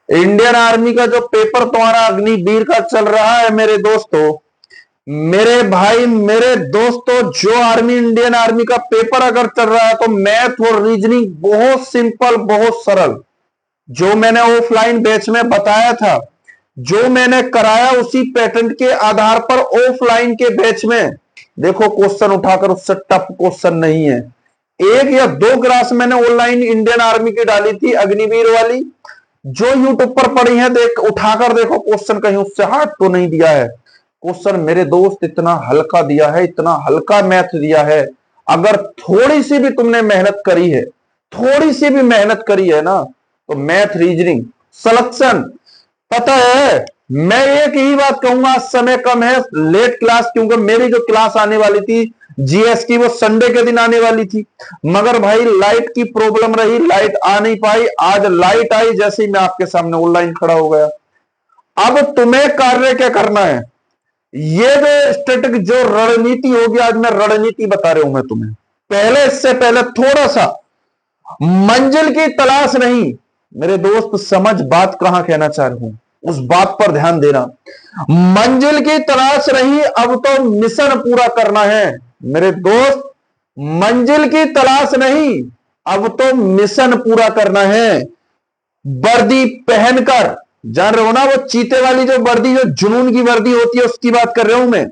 Indian army का जो paper तुम्हारा अग्निवीर का चल रहा है मेरे दोस्तों, मेरे भाई मेरे दोस्तों, जो आर्मी इंडियन आर्मी का पेपर अगर चल रहा है तो मैथ और रीजनिंग बहुत सिंपल, बहुत सरल, जो मैंने ऑफलाइन बैच में बताया था, जो मैंने कराया उसी पैटर्न के आधार पर ऑफलाइन के बैच में देखो क्वेश्चन उठाकर, उससे टफ क्वेश्चन नहीं है। एक या दो क्लास मैंने ऑनलाइन इंडियन आर्मी की डाली थी अग्निवीर वाली, जो यूट्यूब पर पड़ी है, देख उठाकर देखो क्वेश्चन, कहीं उससे हार्ड तो नहीं दिया है क्वेश्चन मेरे दोस्त। इतना हल्का दिया है, इतना हल्का मैथ दिया है। अगर थोड़ी सी भी तुमने मेहनत करी है, थोड़ी सी भी मेहनत करी है ना, तो मैथ, रीजनिंग, सिलेक्शन, पता है मैं एक ही बात कहूंगा, समय कम है, लेट क्लास, क्योंकि मेरी जो क्लास आने वाली थी जीएस की वो संडे के दिन आने वाली थी, मगर भाई लाइट की प्रॉब्लम रही, लाइट आ नहीं पाई। आज लाइट आई, जैसे ही मैं आपके सामने ऑनलाइन खड़ा हो गया। अब तुम्हें कार्य क्या करना है, ये जो स्ट्रेटेजिक जो रणनीति होगी, आज मैं रणनीति बता रहा हूं मैं तुम्हें। पहले, इससे पहले थोड़ा सा मंजिल की तलाश नहीं मेरे दोस्त, समझ बात कहां कहना चाह रहा हूं, उस बात पर ध्यान देना। मंजिल की तलाश नहीं, अब तो मिशन पूरा करना है मेरे दोस्त। मंजिल की तलाश नहीं, अब तो मिशन पूरा करना है। वर्दी पहनकर, जान रहे हो ना, वो चीते वाली जो वर्दी, जो जुनून की वर्दी होती है, उसकी बात कर रहा हूं मैं।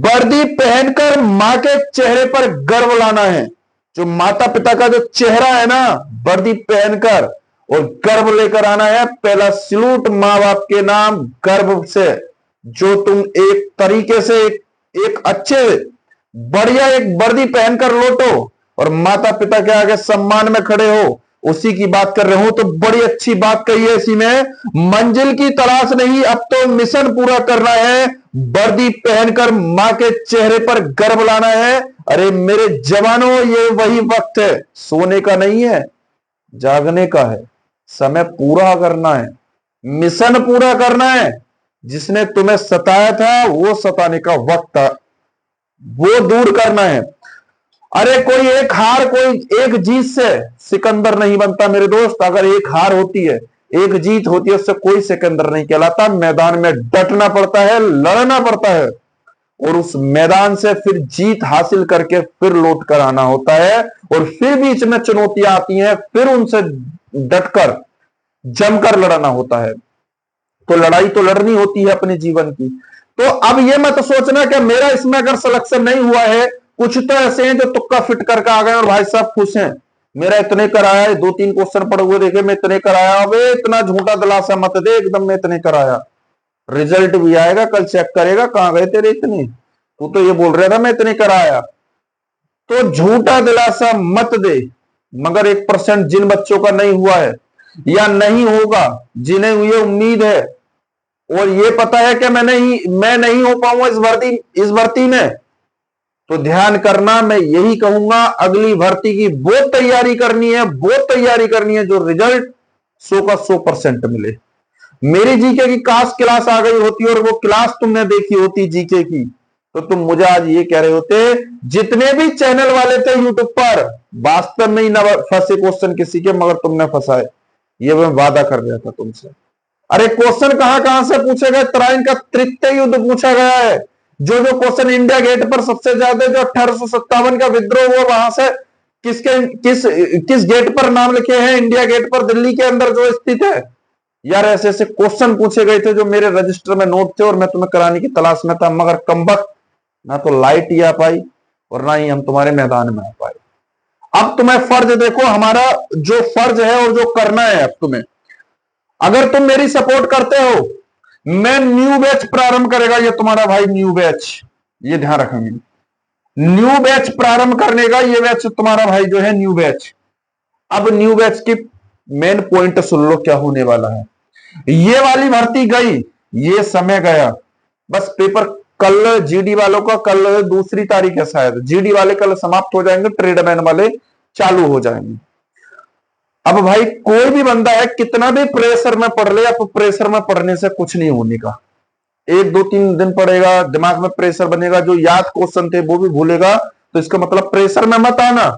वर्दी पहनकर मां के चेहरे पर गर्व लाना है। जो माता पिता का जो चेहरा है ना, वर्दी पहनकर और गर्व लेकर आना है। पहला सलूट मां बाप के नाम, गर्व से, जो तुम एक तरीके से एक अच्छे बढ़िया एक वर्दी पहनकर लौटो और माता पिता के आगे सम्मान में खड़े हो, उसी की बात कर रहे हो। तो बड़ी अच्छी बात कही है इसी में, मंजिल की तलाश नहीं, अब तो मिशन पूरा करना है। वर्दी पहनकर मां के चेहरे पर गर्व लाना है। अरे मेरे जवानों, ये वही वक्त है, सोने का नहीं है, जागने का है। समय पूरा करना है, मिशन पूरा करना है। जिसने तुम्हें सताया था, वो सताने का वक्त था, वो दूर करना है। अरे कोई एक हार, कोई एक जीत से सिकंदर नहीं बनता मेरे दोस्त। अगर एक हार होती है, एक जीत होती है, उससे कोई सिकंदर नहीं कहलाता। मैदान में डटना पड़ता है, लड़ना पड़ता है, और उस मैदान से फिर जीत हासिल करके फिर लौट कर आना होता है। और फिर बीच में चुनौतियां आती हैं, फिर उनसे डटकर जमकर लड़ना होता है। तो लड़ाई तो लड़नी होती है अपने जीवन की। तो अब ये मत सोचना कि मेरा इसमें अगर सिलेक्शन नहीं हुआ है, कुछ तो ऐसे हैं जो तुक्का फिट करके आ गए और भाई साहब खुश हैं, मेरा इतने कराया है, 2-3 क्वेश्चन पढ़े हुए देखे, मैं इतने कराया। अब इतना झूठा दिलासा मत दे एकदम, मैं इतने कराया। रिजल्ट भी आएगा, कल चेक करेगा कहां गए तेरे इतने, तू तो ये बोल रहा था मैं इतने कराया। तो झूठा दिलासा मत दे। मगर 1% जिन बच्चों का नहीं हुआ है या नहीं होगा, जिन्हें ये उम्मीद है और ये पता है कि मैं नहीं हो पाऊंगा इस भर्ती में, तो ध्यान करना, मैं यही कहूंगा, अगली भर्ती की वो तैयारी करनी है, वो तैयारी करनी है जो रिजल्ट 100 का 100% मिले। मेरी जीके की क्लास आ गई होती और वो क्लास तुमने देखी होती जीके की, तो तुम मुझे आज ये कह रहे होते, जितने भी चैनल वाले थे यूट्यूब पर, वास्तव में ही ना फंसे क्वेश्चन किसी के, मगर तुमने फंसाए, ये मैं वादा कर रहा था तुमसे। अरे क्वेश्चन कहां कहां से पूछे गए, तराइन का तृतीय युद्ध पूछा गया है। जो जो क्वेश्चन इंडिया गेट पर सबसे ज्यादा, जो 1857 का विद्रोह हुआ, वहां से किस गेट पर नाम लिखे हैं, इंडिया गेट पर दिल्ली के अंदर जो स्थित है। यार ऐसे ऐसे क्वेश्चन पूछे गए थे जो मेरे रजिस्टर में नोट थे और मैं तुम्हें कराने की तलाश में था, मगर कमबख्त ना तो लाइट ही आ पाई और ना ही हम तुम्हारे मैदान में आ पाए। अब तुम्हें फर्ज देखो, हमारा जो फर्ज है और जो करना है अब तुम्हें, अगर तुम मेरी सपोर्ट करते हो, मैं न्यू बैच प्रारंभ करेगा, ये तुम्हारा भाई न्यू बैच, ये ध्यान रखेंगे, न्यू बैच प्रारंभ करने का ये बैच तुम्हारा भाई जो है न्यू बैच। अब न्यू बैच की मेन पॉइंट सुन लो क्या होने वाला है। ये वाली भर्ती गई, ये समय गया, बस पेपर कल जीडी वालों का, कल 2 तारीख है शायद, जीडी वाले कल समाप्त हो जाएंगे, ट्रेडमैन वाले चालू हो जाएंगे। अब भाई कोई भी बंदा है, कितना भी प्रेशर में पढ़ ले, अब प्रेशर में पढ़ने से कुछ नहीं होने का। 1-2-3 दिन पढ़ेगा, दिमाग में प्रेशर बनेगा, जो याद क्वेश्चन थे वो भी भूलेगा, तो इसका मतलब प्रेशर में मत आना।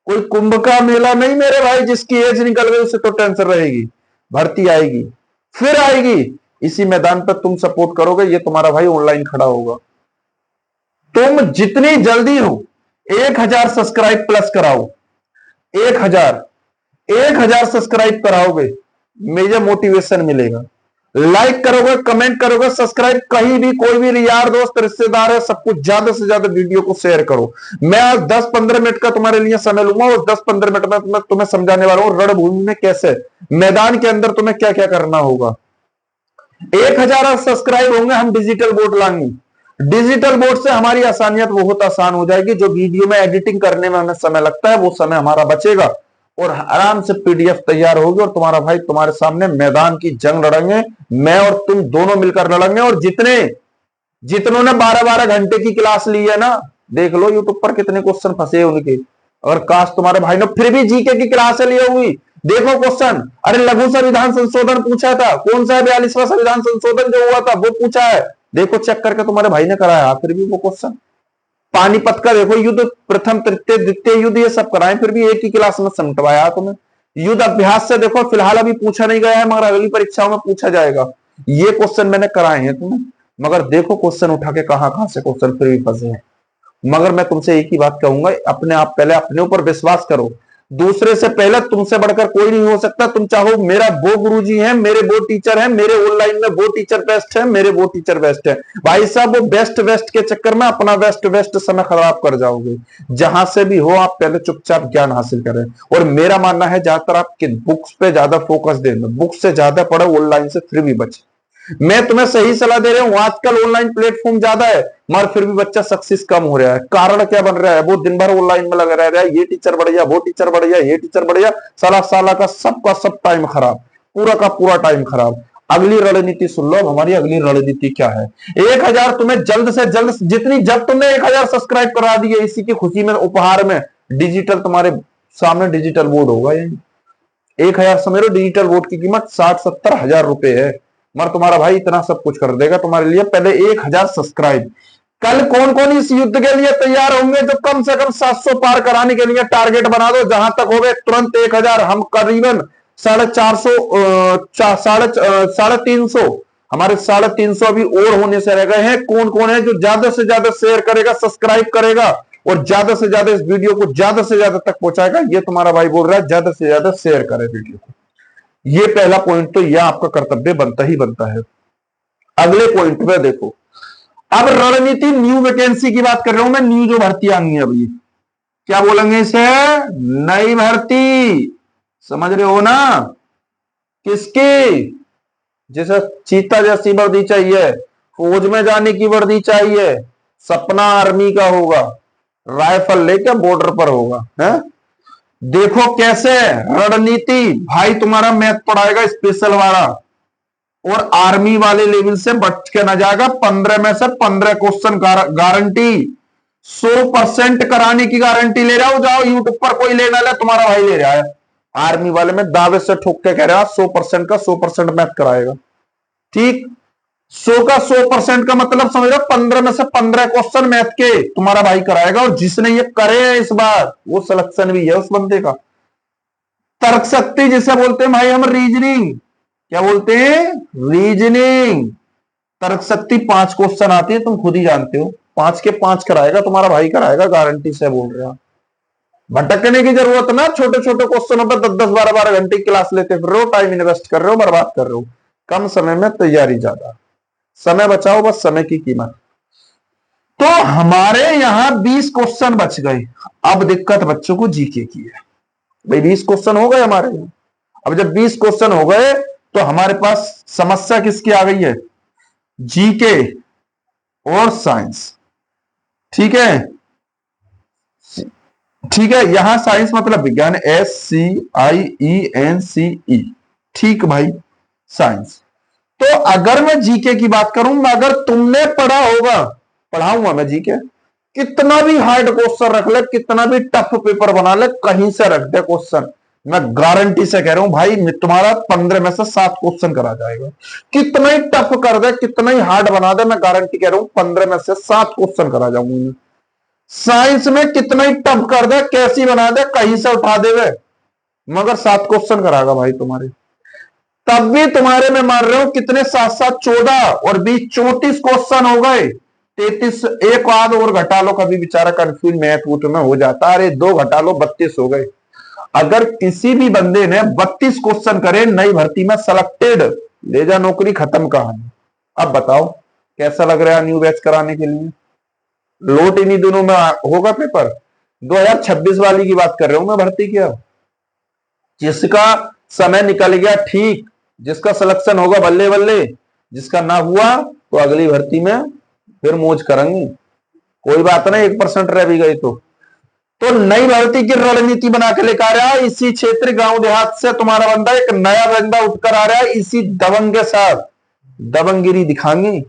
कोई कुंभ का मेला नहीं मेरे भाई, जिसकी एज निकल गई उसे तो टेंशन रहेगी, भर्ती आएगी। फिर आएगी। इसी मैदान पर तुम सपोर्ट करोगे, ये तुम्हारा भाई ऑनलाइन खड़ा होगा। तुम जितनी जल्दी हो 1,000 सब्सक्राइब प्लस कराओ। 1,000 1,000 सब्सक्राइब कराओगे, मुझे मोटिवेशन मिलेगा। लाइक करोगे, कमेंट करोगे, सब्सक्राइब, कहीं भी कोई भी यार दोस्त रिश्तेदार है, सब कुछ ज्यादा से ज्यादा वीडियो को शेयर करो। मैं आज 10-15 मिनट का तुम्हारे लिए समय लूंगा और 10-15 मिनट में तुम्हें समझाने वाला हूं रणभूमि में कैसे, मैदान के अंदर तुम्हें क्या क्या करना होगा। 1,000 सब्सक्राइब होंगे, हम डिजिटल बोर्ड लाएंगे। डिजिटल बोर्ड से हमारी आसानियत बहुत आसान हो जाएगी। जो वीडियो में एडिटिंग करने में हमें समय लगता है, वो समय हमारा बचेगा और आराम से पीडीएफ तैयार होगी और तुम्हारा भाई तुम्हारे सामने मैदान की जंग लड़ेंगे। मैं और तुम दोनों मिलकर लड़ेंगे। और जितनों ने 12-12 घंटे की क्लास ली है ना, देख लो यूट्यूब पर कितने क्वेश्चन फंसे उनके। अगर काश तुम्हारे भाई ने फिर भी जीके की क्लास ली हुई, देखो क्वेश्चन, अरे लघु संविधान संशोधन पूछा था, कौन सा 42वां संविधान संशोधन जो हुआ था वो पूछा है, देखो चेक करके तुम्हारे भाई ने कराया फिर भी वो क्वेश्चन। पानीपत का देखो युद्ध, प्रथम तृतीय द्वितीय युद्ध, ये सब कराए, फिर भी एक ही क्लास में समटवाया तुम्हें। युद्ध अभ्यास से देखो फिलहाल अभी पूछा नहीं गया है, मगर अगली परीक्षाओं में पूछा जाएगा। ये क्वेश्चन मैंने कराए हैं तुम्हें, मगर देखो क्वेश्चन उठा के कहां कहां से क्वेश्चन फिर भी फंसे हैं। मगर मैं तुमसे एक ही बात कहूंगा, अपने आप पहले अपने ऊपर विश्वास करो। दूसरे से पहले तुमसे बढ़कर कोई नहीं हो सकता। तुम चाहो मेरा वो गुरुजी है, मेरे वो टीचर है, मेरे ऑनलाइन में वो टीचर बेस्ट है, मेरे वो टीचर बेस्ट है, भाई साहब वो बेस्ट के चक्कर में अपना बेस्ट समय खराब कर जाओगे। जहां से भी हो आप पहले चुपचाप ज्ञान हासिल करें। और मेरा मानना है ज्यादातर आप बुक्स पे ज्यादा फोकस दें, बुक्स से ज्यादा पढ़ो, ऑनलाइन से फिर भी बचे। मैं तुम्हें सही सलाह दे रहा हूं। आजकल ऑनलाइन प्लेटफॉर्म ज्यादा है, मगर फिर भी बच्चा सक्सेस कम हो रहा है। कारण क्या बन रहा है, वो दिन भर ऑनलाइन में लगा रह रहा है, ये टीचर बढ़िया, वो टीचर बढ़िया, ये टीचर बढ़िया, साला का सब टाइम खराब, पूरा का पूरा टाइम खराब। अगली रणनीति सुन लो, हमारी अगली रणनीति क्या है। 1,000 तुम्हें जल्द से जल्द, जब तुमने 1,000 सब्सक्राइब करा दिए, इसी की खुशी में उपहार में डिजिटल तुम्हारे सामने डिजिटल बोर्ड होगा। 1,000 समझ लो, डिजिटल बोर्ड की कीमत 60-70 हजार रुपए है, मगर तुम्हारा भाई इतना सब कुछ कर देगा तुम्हारे लिए। पहले 1,000 सब्सक्राइब। कल कौन कौन इस युद्ध के लिए तैयार होंगे, जो कम से कम 700 पार कराने के लिए टारगेट बना दो। जहां तक हो गए तुरंत 1,000, हम करीबन 450, 350, हमारे 350 अभी और होने से रह गए हैं। कौन कौन है जो ज्यादा से ज्यादा शेयर करेगा, सब्सक्राइब करेगा और ज्यादा से ज्यादा इस वीडियो को ज्यादा से ज्यादा तक पहुंचाएगा, ये तुम्हारा भाई बोल रहा है ज्यादा से ज्यादा शेयर करे वीडियो को। ये पहला पॉइंट तो यह आपका कर्तव्य बनता ही बनता है। अगले पॉइंट में देखो, अब रणनीति न्यू वैकेंसी की बात कर रहा हूं मैं। न्यू जो भर्ती आनी है अभी, क्या बोलेंगे इसे, नई भर्ती, समझ रहे हो ना। किसकी, जैसे चीता जैसी वर्दी चाहिए, फौज में जाने की वर्दी चाहिए, सपना आर्मी का होगा, राइफल लेकर बॉर्डर पर होगा है। देखो कैसे रणनीति, भाई तुम्हारा मैथ पढ़ाएगा स्पेशल वाला और आर्मी वाले लेवल से बच के ना जाएगा। 15 में से 15 क्वेश्चन गारंटी, 100% कराने की गारंटी ले रहा हूं। जाओ यूट्यूब पर कोई लेना ले, तुम्हारा भाई ले रहा है। आर्मी वाले में दावे से ठोक के कह रहा है 100% का 100% मैथ कराएगा। ठीक, 100 का 100% का मतलब समझ लो 15 में से 15 क्वेश्चन मैथ के तुम्हारा भाई कराएगा। और जिसने ये करे इस बार, वो सिलेक्शन भी है उस बंदे का। तर्क शक्ति जिसे बोलते हैं भाई हम, रीजनिंग, क्या बोलते हैं, रीजनिंग, तर्क शक्ति 5 क्वेश्चन आती है, तुम खुद ही जानते हो। 5 के 5 कराएगा तुम्हारा भाई, कराएगा गारंटी से बोल रहा। भटकने की जरूरत ना, छोटे छोटे क्वेश्चनों पर 10-10, 12-12 घंटे की क्लास लेते फिर रहो, टाइम इन्वेस्ट कर रहे हो, बर्बाद कर रहे हो। कम समय में तैयारी ज्यादा, समय बचाओ, बस समय की कीमत। तो हमारे यहां 20 क्वेश्चन बच गए। अब दिक्कत बच्चों को जीके की है। भाई 20 क्वेश्चन हो गए हमारे यहां। अब जब 20 क्वेश्चन हो गए तो हमारे पास समस्या किसकी आ गई है, जीके और साइंस। ठीक है, ठीक है, यहां साइंस मतलब विज्ञान, SCIENCE। ठीक भाई, साइंस। तो अगर मैं जीके की बात करूं, अगर तुमने पढ़ा होगा, पढ़ाऊंगा मैं जीके, कितना भी हार्ड क्वेश्चन रख ले, कितना भी टफ पेपर बना ले, कहीं से रख दे क्वेश्चन, मैं गारंटी से कह रहा हूं भाई तुम्हारा 15 में से 7 क्वेश्चन करा जाएगा। कितना ही टफ कर दे, कितना ही हार्ड बना दे, मैं गारंटी कह रहा हूं 15 में से 7 क्वेश्चन करा जाऊंगा। साइंस में कितना ही टफ कर दे, कैसी बना दे, कहीं से उठा दे, मगर 7 क्वेश्चन कराएगा भाई तुम्हारे। तब भी तुम्हारे में मान रहे हो कितने, 7 7 14 और 20 34 क्वेश्चन हो गए। 33 एक आध और घटा लो, कभी बेचारा कंफ्यूज मैथ वूथ में हो जाता, अरे 2 घटा लो 32 हो गए। अगर किसी भी बंदे ने 32 क्वेश्चन करे नई भर्ती में सेलेक्टेड, ले जा नौकरी, खत्म कहानी। अब बताओ कैसा लग रहा है न्यू बैच कराने के लिए? लोट इन्हीं दिनों में होगा पेपर, 2026 वाली की बात कर रहा हूं मैं भर्ती की। अब जिसका समय निकल गया ठीक, जिसका सिलेक्शन होगा बल्ले बल्ले, जिसका ना हुआ तो अगली भर्ती में फिर मौज करेंगे। कोई बात नहीं, 1% रह भी गई तो नई भर्ती की रणनीति बना के लेकर आ रहा है। इसी क्षेत्र गांव देहात से तुम्हारा बंदा, एक नया बंदा उठकर आ रहा है, इसी दबंग के साथ दबंगिरी दिखाएंगे,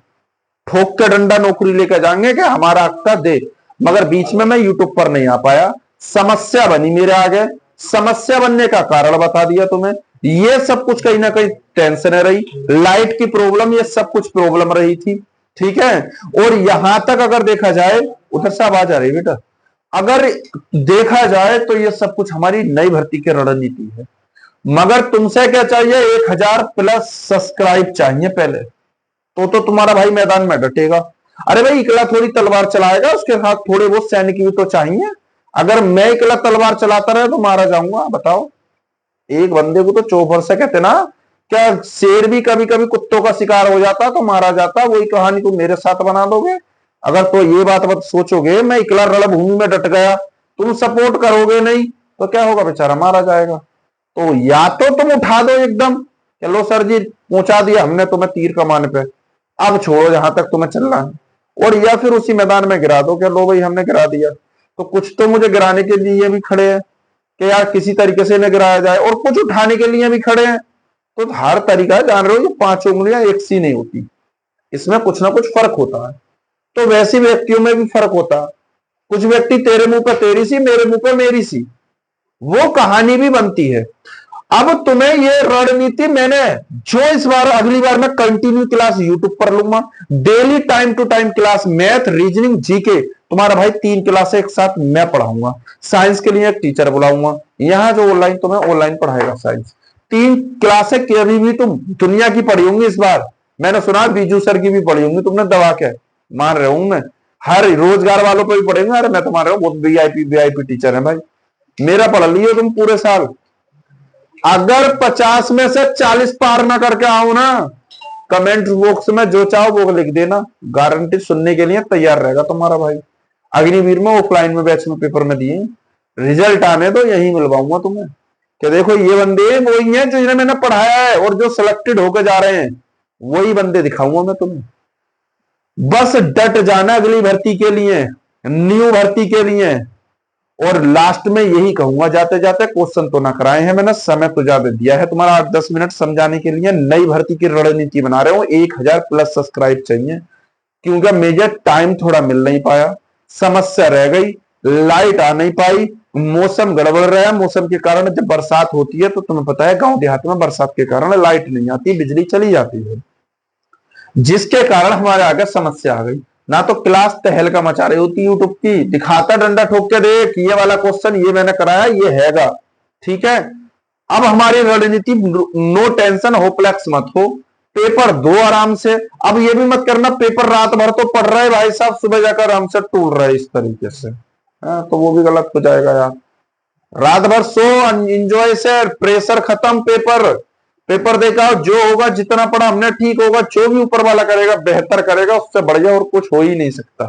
ठोक के डंडा नौकरी लेकर जाएंगे कि हमारा हक दे। मगर बीच में मैं यूट्यूब पर नहीं आ पाया, समस्या बनी मेरे आगे। समस्या बनने का कारण बता दिया तुम्हें। ये सब कुछ कहीं ना कहीं टेंशन रही, लाइट की प्रॉब्लम, ये सब कुछ प्रॉब्लम रही थी, ठीक है। और यहां तक अगर देखा जाए, उधर से आवाज आ रही बेटा, अगर देखा जाए तो ये सब कुछ हमारी नई भर्ती की रणनीति है। मगर तुमसे क्या चाहिए? 1000+ सब्सक्राइब चाहिए पहले, तो तुम्हारा भाई मैदान में डटेगा। अरे भाई इकला थोड़ी तलवार चलाएगा, उसके साथ थोड़े बहुत सैनिक भी तो चाहिए। अगर मैं इकला तलवार चलाता रहे तो मारा जाऊंगा, बताओ। एक बंदे को तो चौपर से कहते ना, क्या शेर भी कभी कभी कुत्तों का शिकार हो जाता तो मारा जाता, वही कहानी तुम मेरे साथ बना दोगे। अगर तो ये बात मत सोचोगे मैं इकला रणभूमि में डट गया, तुम सपोर्ट करोगे नहीं तो क्या होगा, बेचारा मारा जाएगा। तो या तो तुम उठा दो एकदम, चलो सर जी पहुंचा दिया हमने तुम्हें तीर कमान पे, अब छोड़ो जहां तक तुम्हें चलना है, और या फिर उसी मैदान में गिरा दो, क्या लो भाई हमने गिरा दिया। तो कुछ तो मुझे गिराने के लिए भी खड़े हैं कि यार किसी तरीके से न गिराया जाए, और कुछ उठाने के लिए भी खड़े हैं। तो हर तरीका जान रहे हो, ये 5 उंगलियां एक सी नहीं होती, इसमें कुछ ना कुछ फर्क होता है। तो वैसे व्यक्तियों में भी फर्क होता है। कुछ व्यक्ति तेरे मुंह पर तेरी सी, मेरे मुंह पर मेरी सी, वो कहानी भी बनती है। अब तुम्हें ये रणनीति मैंने जो इस बार अगली बार मैं कंटिन्यू क्लास यूट्यूब पर लूंगा, daily time to time class, math reasoning GK, तुम्हारा भाई 3 क्लास एक साथ मैं पढ़ाऊंगा। साइंस के लिए एक टीचर बुलाऊंगा, यहां जो ऑनलाइन तुम्हें ऑनलाइन पढ़ाएगा साइंस। 3 क्लासें कभी भी तुम दुनिया की पढ़ी होंगी इस बार, मैंने सुना बीजू सर की भी पढ़ी होंगी तुमने, दबा के मान रहा हूं मैं। हर रोजगार वालों पर भी पढ़ेंगे, अरे मैं तुम्हारे बहुत वीआईपी टीचर है भाई, मेरा पढ़ लियो तुम पूरे साल। अगर 50 में से 40 पार ना करके आओ ना, कमेंट बॉक्स में जो चाहो वो लिख देना, गारंटी सुनने के लिए तैयार रहेगा तुम्हारा भाई। अग्निवीर में ऑफलाइन में बैच में पेपर में दिए, रिजल्ट आने तो यही मिलवाऊंगा तुम्हें कि देखो ये बंदे वही हैं जो इन्हें मैंने पढ़ाया है, और जो सिलेक्टेड होकर जा रहे हैं वही बंदे दिखाऊंगा मैं तुम्हें। बस डट जाना अगली भर्ती के लिए, न्यू भर्ती के लिए। और लास्ट में यही कहूंगा जाते जाते, क्वेश्चन तो ना कराए हैं मैंने, समय तो ज्यादा दिया है तुम्हारा 8-10 मिनट समझाने के लिए। नई भर्ती की रणनीति बना रहे हो, 1000+ सब्सक्राइब चाहिए, क्योंकि मुझे टाइम थोड़ा मिल नहीं पाया, समस्या रह गई, लाइट आ नहीं पाई, मौसम गड़बड़ रहा है। मौसम के कारण जब बरसात होती है तो तुम्हें पता है गांव देहात में बरसात के कारण लाइट नहीं आती, बिजली चली जाती है, जिसके कारण हमारे आगे समस्या आ गई। ना तो क्लास तहलका मचा रही होती यूट्यूब की, दिखाता डंडा ठोक के देख ये वाला क्वेश्चन ये मैंने कराया, ये हैगा, ठीक है। अब हमारी रणनीति नो टेंशन, होपलेस मत हो, पेपर दो आराम से। अब ये भी मत करना पेपर रात भर तो पढ़ रहे भाई साहब, सुबह जाकर हमसे टूट रहे इस तरीके से, तो वो भी गलत हो जाएगा यार। रात भर सो, एंजॉय से, प्रेशर खत्म, पेपर देखा, जो होगा जितना पढ़ा हमने ठीक होगा, जो भी ऊपर वाला करेगा बेहतर करेगा, उससे बढ़िया और कुछ हो ही नहीं सकता।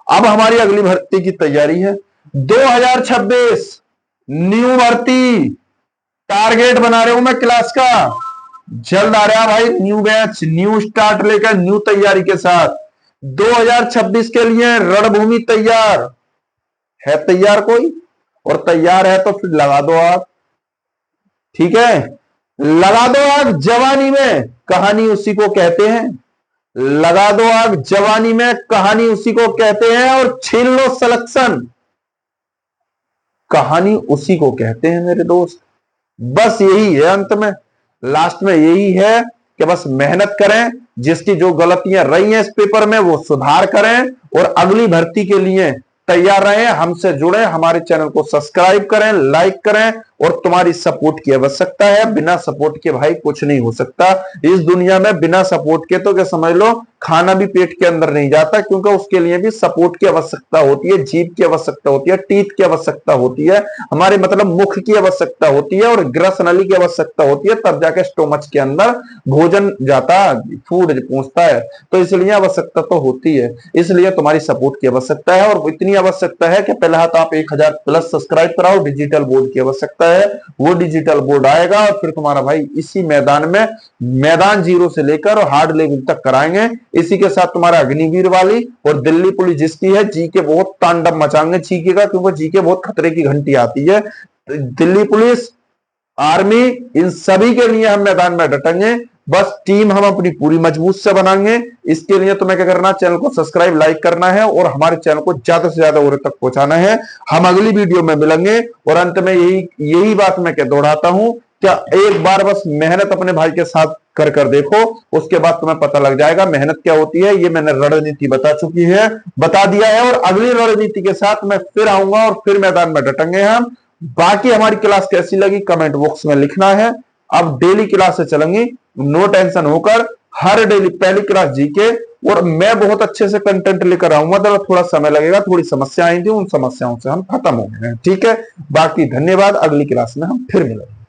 अब हमारी अगली भर्ती की तैयारी है, 2026 न्यू भर्ती, टारगेट बना रहे हूं मैं क्लास का, जल्द आ रहा भाई न्यू बैच, न्यू स्टार्ट लेकर न्यू तैयारी के साथ। 2026 के लिए रणभूमि तैयार है, तैयार कोई? और तैयार है तो फिर लगा दो आप, ठीक है, लगा दो आग जवानी में, कहानी उसी को कहते हैं। लगा दो आग जवानी में, कहानी उसी को कहते हैं, और छीन लो सिलेक्शन, कहानी उसी को कहते हैं मेरे दोस्त। बस यही है, अंत में लास्ट में यही है कि बस मेहनत करें, जिसकी जो गलतियां रही हैं इस पेपर में वो सुधार करें, और अगली भर्ती के लिए तैयार रहें, हमसे जुड़े, हमारे चैनल को सब्सक्राइब करें, लाइक करें, और तुम्हारी सपोर्ट की आवश्यकता है। बिना सपोर्ट के भाई कुछ नहीं हो सकता इस दुनिया में। बिना सपोर्ट के तो क्या समझ लो खाना भी पेट के अंदर नहीं जाता, क्योंकि उसके लिए भी सपोर्ट की आवश्यकता होती है, जीभ की आवश्यकता होती है, टीथ की आवश्यकता होती है, हमारे मतलब मुख की आवश्यकता होती है और ग्रस नली की आवश्यकता होती है, तब जाके स्टोमच के अंदर भोजन जाता, फूड पहुंचता है। तो इसलिए आवश्यकता तो होती है, इसलिए तुम्हारी सपोर्ट की आवश्यकता है। और इतनी आवश्यकता है कि पहले हाथ आप 1000 प्लस सब्सक्राइब कराओ। डिजिटल बोर्ड की आवश्यकता है, वो डिजिटल बोर्ड आएगा और फिर तुम्हारा भाई इसी मैदान में, मैदान जीरो से लेकर और हार्ड लेवल तक कराएंगे। इसी के साथ तुम्हारा अग्निवीर वाली और दिल्ली पुलिस जिसकी है, जीके बहुत तांडव मचाएंगे जीके का, क्योंकि जीके बहुत खतरे की घंटी आती है। दिल्ली पुलिस, आर्मी, इन सभी के लिए हम मैदान में डटेंगे। बस टीम हम अपनी पूरी मजबूत से बनाएंगे। इसके लिए तुम्हें क्या करना, चैनल को सब्सक्राइब लाइक करना है और हमारे चैनल को ज्यादा से ज्यादा और तक पहुंचाना है। हम अगली वीडियो में मिलेंगे और अंत में यही बात मैं क्या दोहराता हूं, क्या एक बार बस मेहनत अपने भाई के साथ कर देखो, उसके बाद तुम्हें पता लग जाएगा मेहनत क्या होती है। ये मैंने रणनीति बता दिया है और अगली रणनीति के साथ मैं फिर आऊंगा और फिर मैदान में डटेंगे हम। बाकी हमारी क्लास कैसी लगी कमेंट बॉक्स में लिखना है। अब डेली क्लास से चलेंगी, नो टेंशन होकर, हर डेली पहली क्लास जीके, और मैं बहुत अच्छे से कंटेंट लेकर आऊंगा। तो थोड़ा समय लगेगा, थोड़ी समस्या आई थी, उन समस्याओं से हम खत्म हो गए हैं। ठीक है, बाकी धन्यवाद, अगली क्लास में हम फिर मिलेंगे।